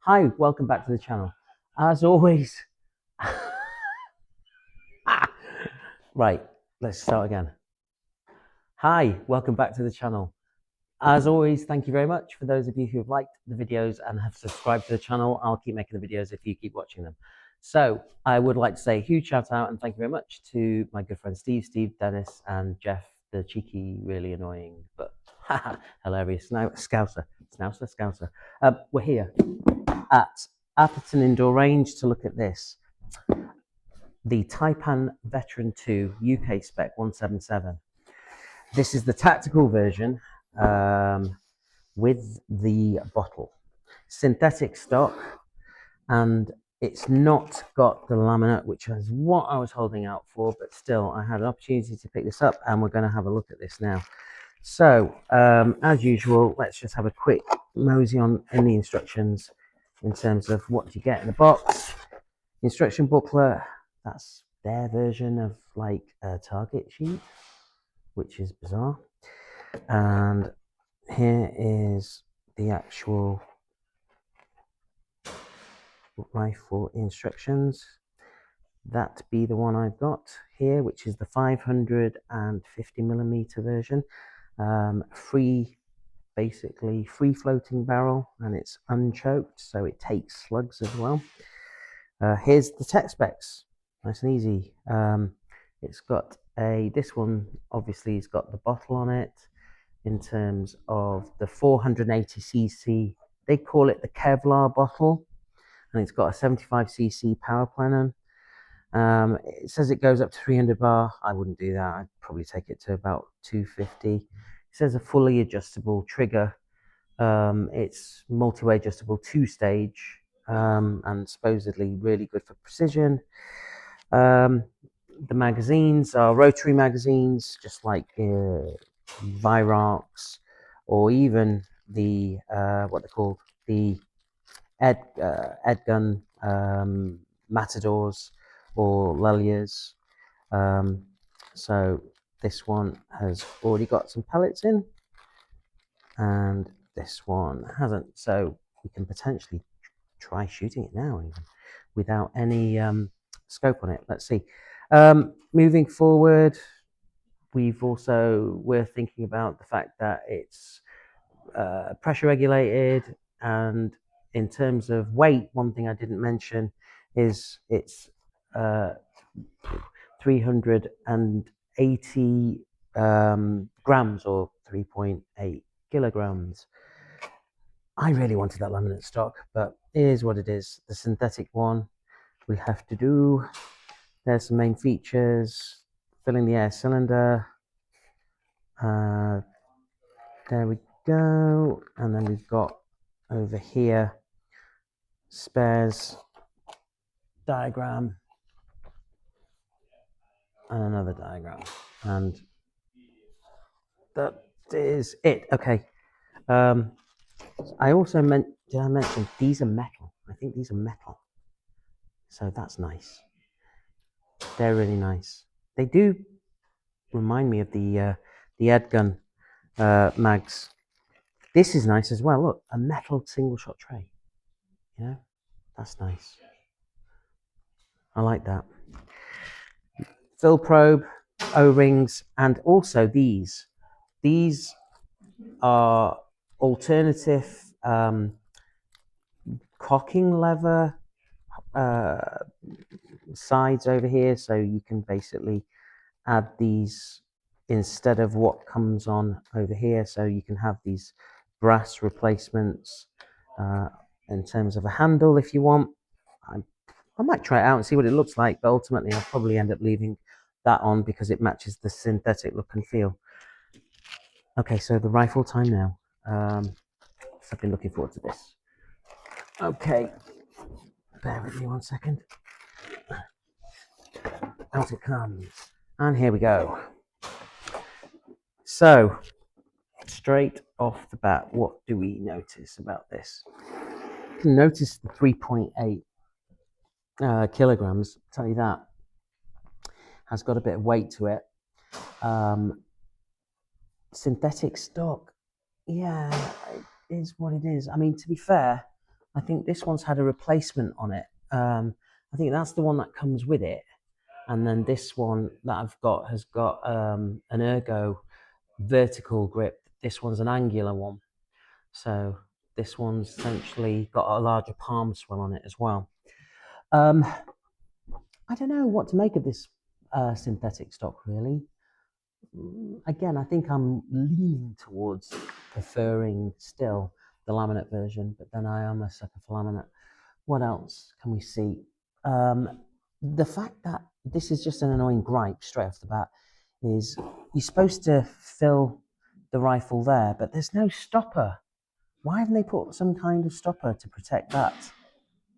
Hi, welcome back to the channel. As always, right, let's start again. Hi, welcome back to the channel. As always, thank you very much for those of you who have liked the videos and have subscribed to the channel. I'll keep making the videos if you keep watching them. So I would like to say a huge shout out and thank you very much to my good friend Steve, Dennis, and Jeff, the cheeky, really annoying, but hilarious Scouser. We're here at Atherton Indoor Range to look at this. The Taipan Veteran 2 UK Spec 177. This is the tactical version with the bottle. Synthetic stock, and it's not got the laminate, which is what I was holding out for, but still I had an opportunity to pick this up and we're going to have a look at this now. So as usual, let's just have a quick mosey on in the instructions in terms of what you get in the box. Instruction booklet, that's their version of like a target sheet, which is bizarre. And here is the actual rifle instructions. That be the one I've got here, which is the 550mm version. Basically free floating barrel, and it's unchoked, so it takes slugs as well. Here's the tech specs, nice and easy. It's got this one obviously has got the bottle on it in terms of the 480cc, they call it the Kevlar bottle, and it's got a 75cc power plenum. It says it goes up to 300 bar. I wouldn't do that. I'd probably take it to about 250. It says a fully adjustable trigger. It's multi-way adjustable 2-stage, and supposedly really good for precision. The magazines are rotary magazines, just like Virox, or even the what they're called, the Edgun Matadors or Leliers. So this one has already got some pellets in, and this one hasn't. So we can potentially try shooting it now, even without any scope on it. Let's see. Moving forward, we're thinking about the fact that it's pressure regulated, and in terms of weight, one thing I didn't mention is it's 380 grams, or 3.8 kilograms. I really wanted that laminate stock, but it is what it is. The synthetic one we have to do. There's some main features: filling the air cylinder. There we go. And then we've got over here spares diagram and another diagram, and that is it. Okay. I also did I mention these are metal? I think these are metal, so that's nice. They're really nice. They do remind me of the Edgun mags. This is nice as well. Look, a metal single shot tray. You know, that's nice. I like that. Fill probe, O-rings, and also these. These are alternative cocking lever sides over here, so you can basically add these instead of what comes on over here, so you can have these brass replacements in terms of a handle if you want. I might try it out and see what it looks like, but ultimately I'll probably end up leaving that on because it matches the synthetic look and feel. Okay, so the rifle time now. I've been looking forward to this. Okay, bear with me 1 second. Out it comes. And here we go. So, straight off the bat, what do we notice about this? You can notice the 3.8 kilograms, I'll tell you that. Has got a bit of weight to it. Synthetic stock, yeah, it is what it is. I mean, to be fair, I think this one's had a replacement on it. I think that's the one that comes with it. And then this one that I've got has got an ergo vertical grip. This one's an angular one. So this one's essentially got a larger palm swell on it as well. I don't know what to make of this synthetic stock, really. Again, I think I'm leaning towards preferring still the laminate version, but then I am a sucker for laminate. What else can we see? The fact that this is just an annoying gripe straight off the bat is you're supposed to fill the rifle there, but there's no stopper. Why haven't they put some kind of stopper to protect that?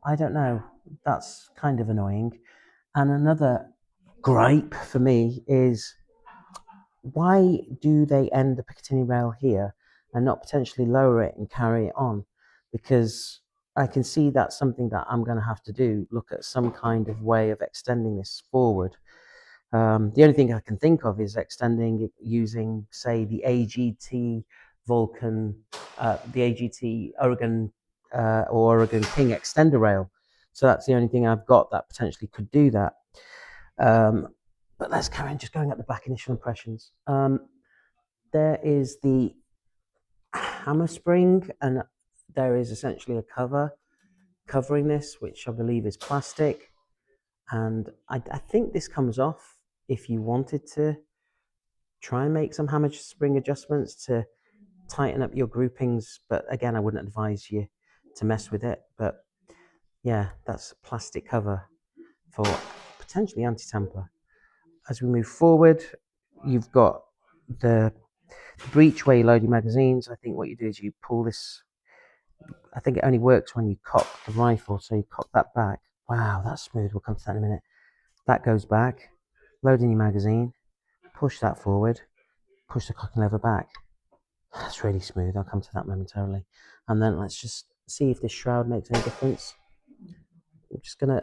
I don't know. That's kind of annoying. And another gripe for me is why do they end the Picatinny rail here and not potentially lower it and carry it on? Because I can see that's something that I'm going to have to do, look at some kind of way of extending this forward. The only thing I can think of is extending it using, say, the AGT Vulcan, the AGT Oregon or Oregon King extender rail. So that's the only thing I've got that potentially could do that. But let's carry on just going at the back initial impressions. There is the hammer spring, and there is essentially a cover covering this, which I believe is plastic. And I think this comes off if you wanted to try and make some hammer spring adjustments to tighten up your groupings. But again, I wouldn't advise you to mess with it. But yeah, that's a plastic cover for potentially anti-tamper. As we move forward, you've got the breech where you load your magazines. I think what you do is you pull this. I think it only works when you cock the rifle, so you cock that back. Wow, that's smooth. We'll come to that in a minute. That goes back, load in your magazine, push that forward, push the cocking lever back. That's really smooth. I'll come to that momentarily. And then let's just see if this shroud makes any difference. I'm just gonna,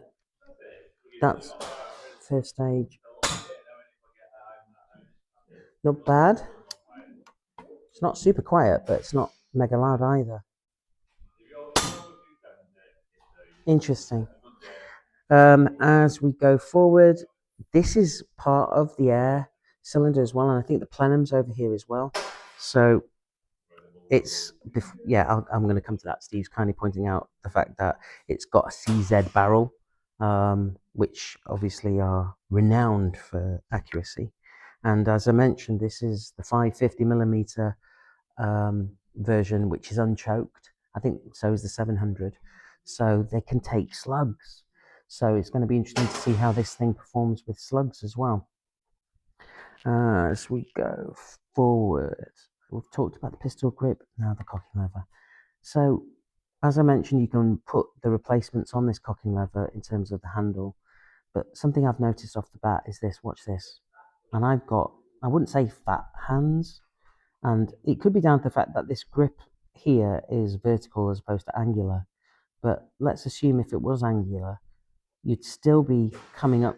that's first stage. Not bad. It's not super quiet, but it's not mega loud either. Interesting. As we go forward, this is part of the air cylinder as well, and I think the plenum's over here as well. So it's, yeah, I'm going to come to that. Steve's kindly pointing out the fact that it's got a CZ barrel, which obviously are renowned for accuracy. And as I mentioned, this is the 550mm version, which is unchoked. I think so is the 700. So they can take slugs. So it's going to be interesting to see how this thing performs with slugs as well. As we go forward, we've talked about the pistol grip, now the cocking lever. So as I mentioned, you can put the replacements on this cocking lever in terms of the handle. But something I've noticed off the bat is this, watch this. And I've got, I wouldn't say fat hands, and it could be down to the fact that this grip here is vertical as opposed to angular. But let's assume if it was angular, you'd still be coming up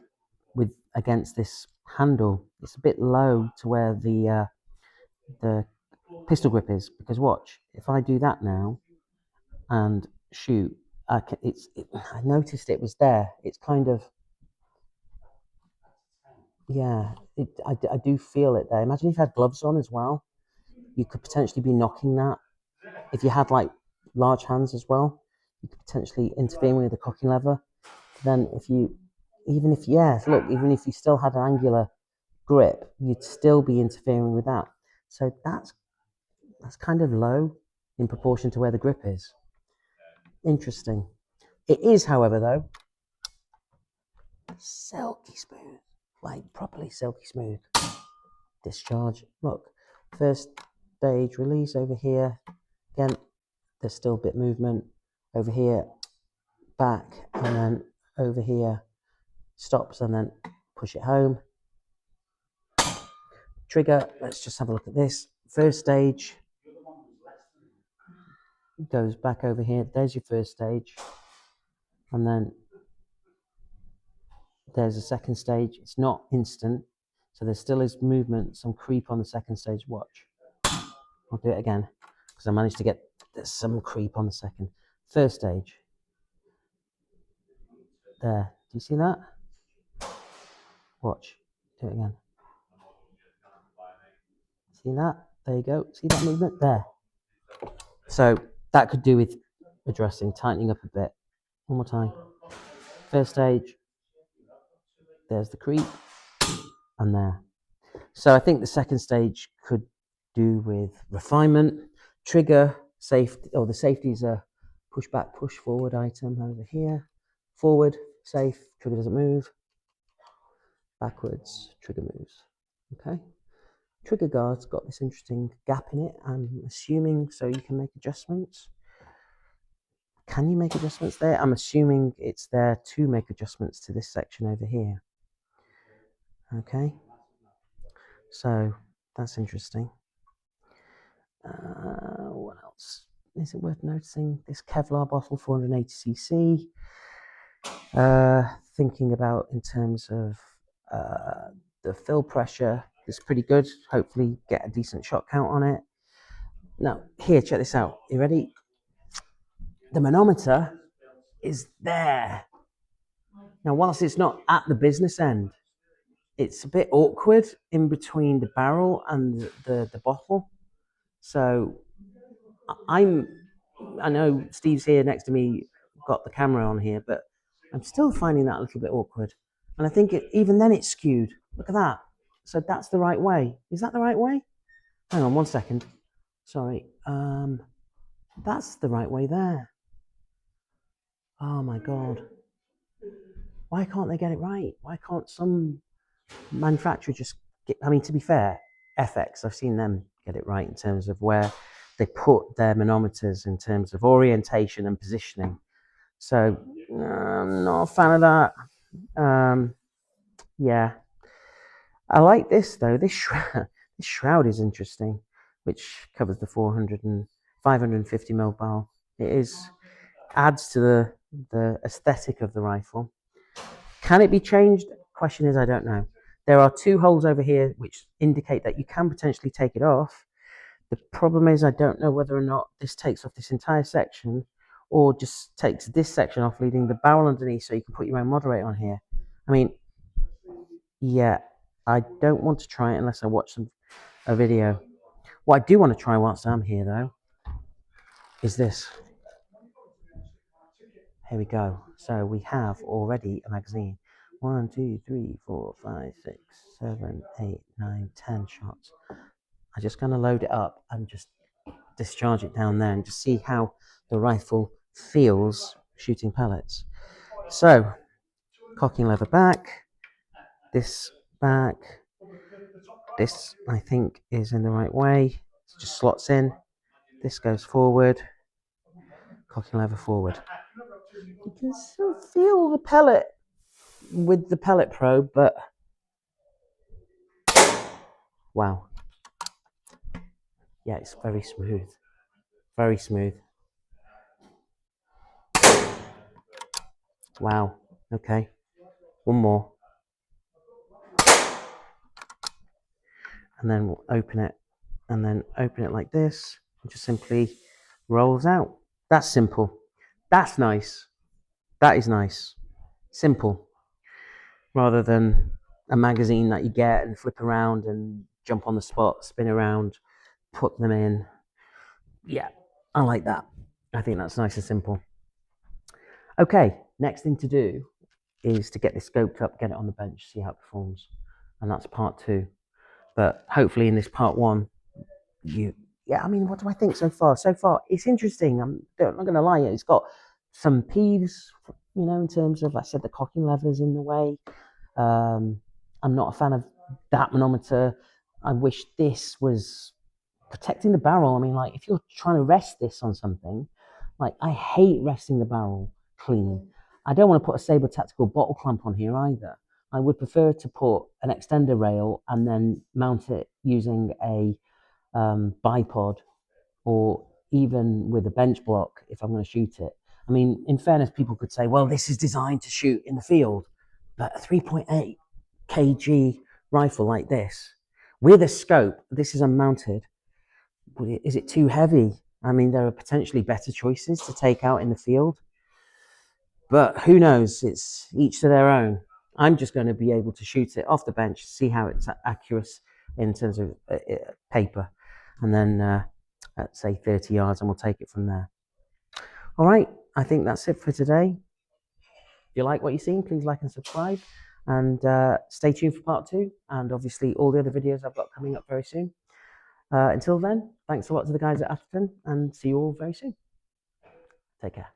with against this handle. It's a bit low to where the pistol grip is, because watch, if I do that now and shoot, I noticed it was there. It's kind of, yeah, I do feel it there. Imagine if you had gloves on as well. You could potentially be knocking that. If you had like large hands as well, you could potentially intervene with the cocking lever. Then if you, even if you still had an angular grip, you'd still be interfering with that. So that's kind of low in proportion to where the grip is. Interesting. It is, however, though, silky smooth, like properly silky smooth. Discharge. Look, first stage release over here. Again, there's still a bit movement over here, back, and then over here, stops, and then push it home. Trigger, let's just have a look at this. First stage goes back over here. There's your first stage. And then there's a second stage. It's not instant, so there still is movement, some creep on the second stage. Watch. I'll do it again, because I managed to get some creep on the second. First stage. There. Do you see that? Watch. Do it again. See that? There you go. See that movement? There. So that could do with addressing, tightening up a bit. One more time. First stage. There's the creep. And there. So I think the second stage could do with refinement, trigger, safety. Oh, the safety is a push back, push forward item over here. Forward, safe, trigger doesn't move. Backwards, trigger moves. Okay. Trigger guard's got this interesting gap in it, I'm assuming, so you can make adjustments. Can you make adjustments there? I'm assuming it's there to make adjustments to this section over here. Okay. So that's interesting. What else? Is it worth noticing? This Kevlar bottle, 480cc. Thinking about in terms of the fill pressure is pretty good. Hopefully get a decent shot count on it. Now, here, check this out. You ready? The manometer is there. Now, whilst it's not at the business end, it's a bit awkward in between the barrel and the bottle. So I know Steve's here next to me, got the camera on here, but I'm still finding that a little bit awkward. And I think even then it's skewed. Look at that. So that's the right way. Is that the right way? Hang on 1 second. Sorry. That's the right way there. Oh my God. Why can't they get it right? Why can't some manufacturer just get, I mean, to be fair, FX, I've seen them get it right in terms of where they put their manometers in terms of orientation and positioning. So I'm not a fan of that. Yeah. I like this though. This shroud is interesting, which covers the 550 mil barrel. It adds to the aesthetic of the rifle. Can it be changed? Question is, I don't know. There are 2 holes over here which indicate that you can potentially take it off. The problem is I don't know whether or not this takes off this entire section or just takes this section off, leaving the barrel underneath so you can put your own moderator on here. I mean, yeah, I don't want to try it unless I watch a video. What I do want to try whilst I'm here, though, is this. Here we go. So we have already a magazine. 1, 2, 3, 4, 5, 6, 7, 8, 9, 10 shots. I'm just going to load it up and just discharge it down there and just see how the rifle feels shooting pellets. So, cocking lever back, this back, this I think is in the right way, it just slots in, this goes forward, cocking lever forward. You can still feel the pellet with the pellet probe, but wow. Yeah, it's very smooth. Very smooth. Wow. Okay. One more. And then we'll open it. And then open it like this. And just simply rolls out. That's simple. That's nice. That is nice. Simple. Rather than a magazine that you get and flip around and jump on the spot, spin around, put them in. Yeah, I like that. I think that's nice and simple. Okay, next thing to do is to get this scoped up, get it on the bench, see how it performs. And that's part 2. But hopefully in this part 1, I mean, what do I think so far? So far, it's interesting. I'm not going to lie, it's got some peeves, in terms of, I said, the cocking lever's in the way. I'm not a fan of that manometer. I wish this was protecting the barrel. I mean, like, if you're trying to rest this on something, like, I hate resting the barrel clean. I don't want to put a Sabre Tactical bottle clamp on here either. I would prefer to put an extender rail and then mount it using a bipod, or even with a bench block if I'm going to shoot it. I mean, in fairness, people could say, well, this is designed to shoot in the field, but a 3.8 kg rifle like this, with a scope, this is unmounted. Is it too heavy? I mean, there are potentially better choices to take out in the field, but who knows? It's each to their own. I'm just going to be able to shoot it off the bench, see how it's accurate in terms of paper, and then at say 30 yards, and we'll take it from there. All right, I think that's it for today. If you like what you've seen, please like and subscribe, and stay tuned for part 2, and obviously all the other videos I've got coming up very soon. Until then, thanks a lot to the guys at Atherton, and see you all very soon. Take care.